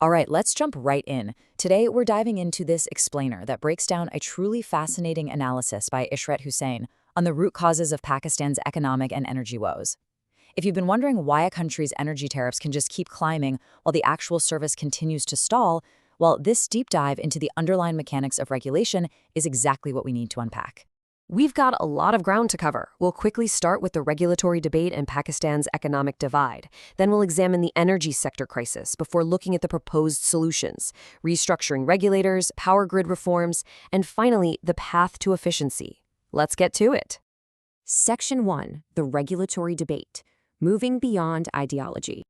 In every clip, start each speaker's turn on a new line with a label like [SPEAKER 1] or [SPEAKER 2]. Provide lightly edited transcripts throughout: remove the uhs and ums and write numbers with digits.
[SPEAKER 1] All right, let's jump right in. Today, we're diving into this explainer that breaks down a truly fascinating analysis by Ishrat Husain on the root causes of Pakistan's economic and energy woes. If you've been wondering why a country's energy tariffs can just keep climbing while the actual service continues to stall, well, this deep dive into the underlying mechanics of regulation is exactly what we need to unpack.
[SPEAKER 2] We've got a lot of ground to cover. We'll quickly start with the regulatory debate and Pakistan's economic divide. Then we'll examine the energy sector crisis before looking at the proposed solutions, restructuring regulators, power grid reforms, and finally, the path to efficiency. Let's get to it. Section 1, the regulatory debate, moving beyond ideology.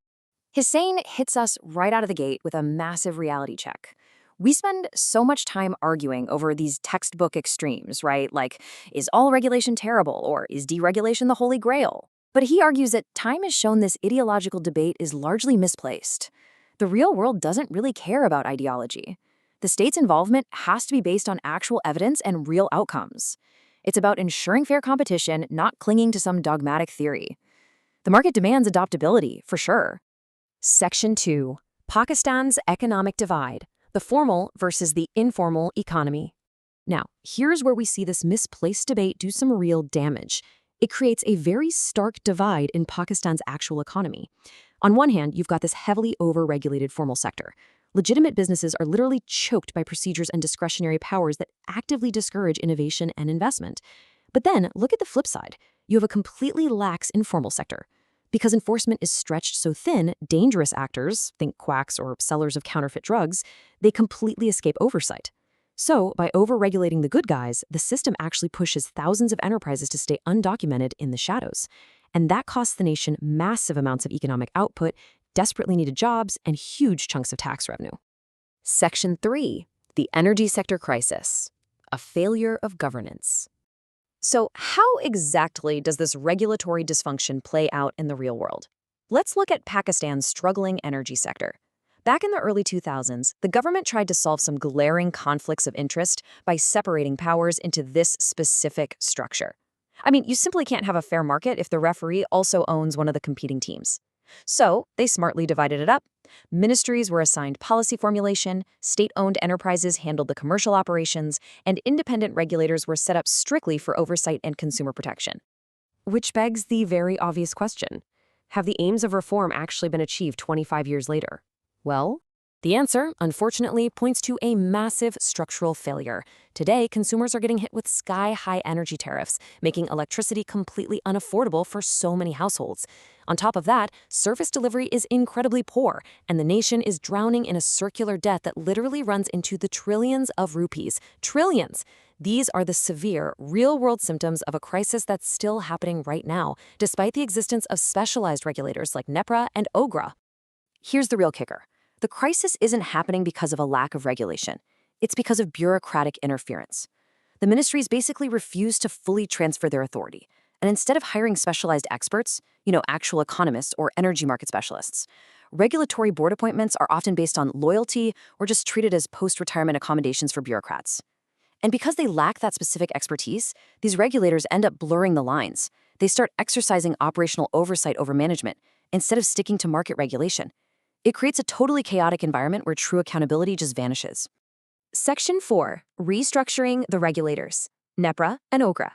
[SPEAKER 2] Husain hits us right out of the gate with a massive reality check. We spend so much time arguing over these textbook extremes, right? Like, is all regulation terrible, or is deregulation the holy grail? But he argues that time has shown this ideological debate is largely misplaced. The real world doesn't really care about ideology. The state's involvement has to be based on actual evidence and real outcomes. It's about ensuring fair competition, not clinging to some dogmatic theory. The market demands adaptability, for sure. Section 2, Pakistan's economic divide. The formal versus the informal economy. Now, here's where we see this misplaced debate do some real damage. It creates a very stark divide in Pakistan's actual economy. On one hand, you've got this heavily over-regulated formal sector. Legitimate businesses are literally choked by procedures and discretionary powers that actively discourage innovation and investment. But then, look at the flip side. You have a completely lax informal sector. Because enforcement is stretched so thin, dangerous actors, think quacks or sellers of counterfeit drugs, they completely escape oversight. So, by over-regulating the good guys, the system actually pushes thousands of enterprises to stay undocumented in the shadows. And that costs the nation massive amounts of economic output, desperately needed jobs, and huge chunks of tax revenue. Section 3, the energy sector crisis. A failure of governance. So how exactly does this regulatory dysfunction play out in the real world? Let's look at Pakistan's struggling energy sector. Back in the early 2000s, the government tried to solve some glaring conflicts of interest by separating powers into this specific structure. I mean, you simply can't have a fair market if the referee also owns one of the competing teams. So they smartly divided it up. Ministries were assigned policy formulation, state-owned enterprises handled the commercial operations, and independent regulators were set up strictly for oversight and consumer protection. Which begs the very obvious question. Have the aims of reform actually been achieved 25 years later? Well, the answer, unfortunately, points to a massive structural failure. Today, consumers are getting hit with sky-high energy tariffs, making electricity completely unaffordable for so many households. On top of that, service delivery is incredibly poor, and the nation is drowning in a circular debt that literally runs into the trillions of rupees. Trillions! These are the severe, real-world symptoms of a crisis that's still happening right now, despite the existence of specialized regulators like NEPRA and OGRA. Here's the real kicker. The crisis isn't happening because of a lack of regulation. It's because of bureaucratic interference. The ministries basically refuse to fully transfer their authority. And instead of hiring specialized experts, actual economists or energy market specialists, regulatory board appointments are often based on loyalty or just treated as post-retirement accommodations for bureaucrats. And because they lack that specific expertise, these regulators end up blurring the lines. They start exercising operational oversight over management instead of sticking to market regulation. It creates a totally chaotic environment where true accountability just vanishes. Section 4, restructuring the regulators, NEPRA and OGRA.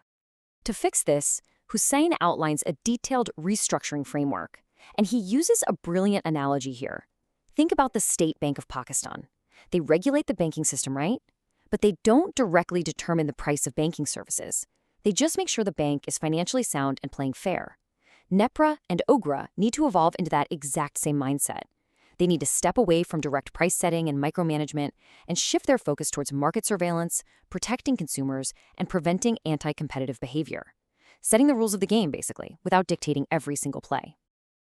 [SPEAKER 2] To fix this, Husain outlines a detailed restructuring framework, and he uses a brilliant analogy here. Think about the State Bank of Pakistan. They regulate the banking system, right? But they don't directly determine the price of banking services. They just make sure the bank is financially sound and playing fair. NEPRA and OGRA need to evolve into that exact same mindset. They need to step away from direct price setting and micromanagement and shift their focus towards market surveillance, protecting consumers, and preventing anti-competitive behavior. Setting the rules of the game, basically, without dictating every single play.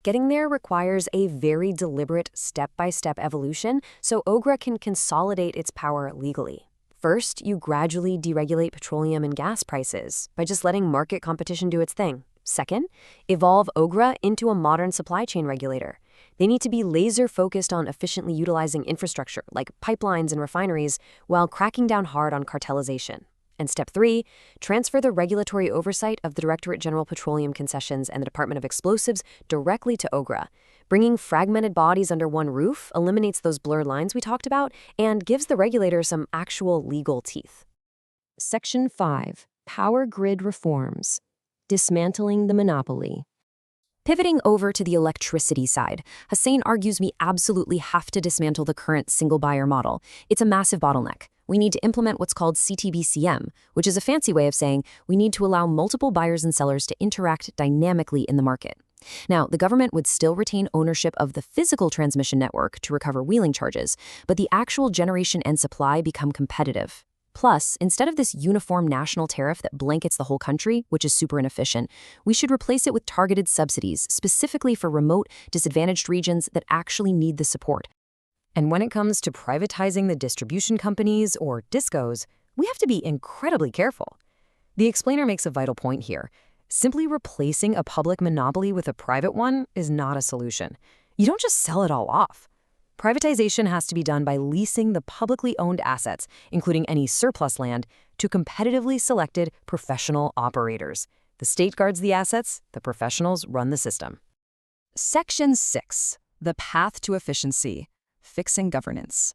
[SPEAKER 2] Getting there requires a very deliberate step-by-step evolution so OGRA can consolidate its power legally. First, you gradually deregulate petroleum and gas prices by just letting market competition do its thing. Second, evolve OGRA into a modern supply chain regulator. They need to be laser-focused on efficiently utilizing infrastructure like pipelines and refineries while cracking down hard on cartelization. And step 3, transfer the regulatory oversight of the Directorate General Petroleum Concessions and the Department of Explosives directly to OGRA, Bringing fragmented bodies under one roof eliminates those blurred lines we talked about and gives the regulator some actual legal teeth. Section 5. Power Grid Reforms. Dismantling the Monopoly. Pivoting over to the electricity side, Husain argues we absolutely have to dismantle the current single-buyer model. It's a massive bottleneck. We need to implement what's called CTBCM, which is a fancy way of saying we need to allow multiple buyers and sellers to interact dynamically in the market. Now, the government would still retain ownership of the physical transmission network to recover wheeling charges, but the actual generation and supply become competitive. Plus, instead of this uniform national tariff that blankets the whole country, which is super inefficient, we should replace it with targeted subsidies, specifically for remote, disadvantaged regions that actually need the support.
[SPEAKER 1] And when it comes to privatizing the distribution companies, or DISCOs, we have to be incredibly careful. The explainer makes a vital point here. Simply replacing a public monopoly with a private one is not a solution. You don't just sell it all off. Privatization has to be done by leasing the publicly owned assets, including any surplus land, to competitively selected professional operators. The state guards the assets, the professionals run the system. Section 6. The Path to Efficiency. Fixing Governance.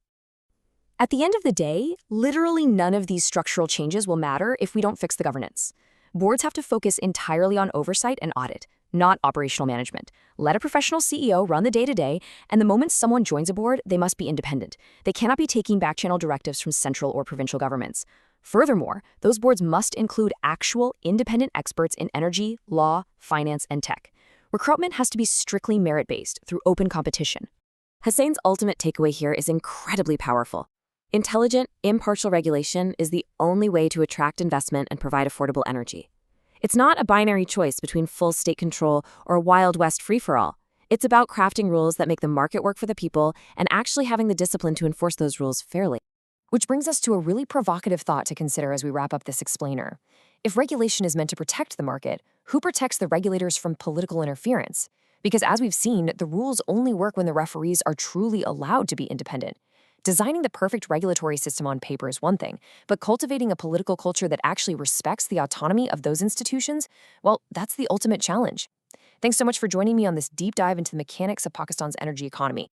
[SPEAKER 2] At the end of the day, literally none of these structural changes will matter if we don't fix the governance. Boards have to focus entirely on oversight and audit, not operational management. Let a professional CEO run the day-to-day, and the moment someone joins a board, they must be independent. They cannot be taking back-channel directives from central or provincial governments. Furthermore, those boards must include actual independent experts in energy, law, finance, and tech. Recruitment has to be strictly merit-based through open competition. Husain's ultimate takeaway here is incredibly powerful. Intelligent, impartial regulation is the only way to attract investment and provide affordable energy. It's not a binary choice between full state control or a Wild West free-for-all. It's about crafting rules that make the market work for the people and actually having the discipline to enforce those rules fairly. Which brings us to a really provocative thought to consider as we wrap up this explainer. If regulation is meant to protect the market, who protects the regulators from political interference? Because as we've seen, the rules only work when the referees are truly allowed to be independent. Designing the perfect regulatory system on paper is one thing, but cultivating a political culture that actually respects the autonomy of those institutions, well, that's the ultimate challenge. Thanks so much for joining me on this deep dive into the mechanics of Pakistan's energy economy.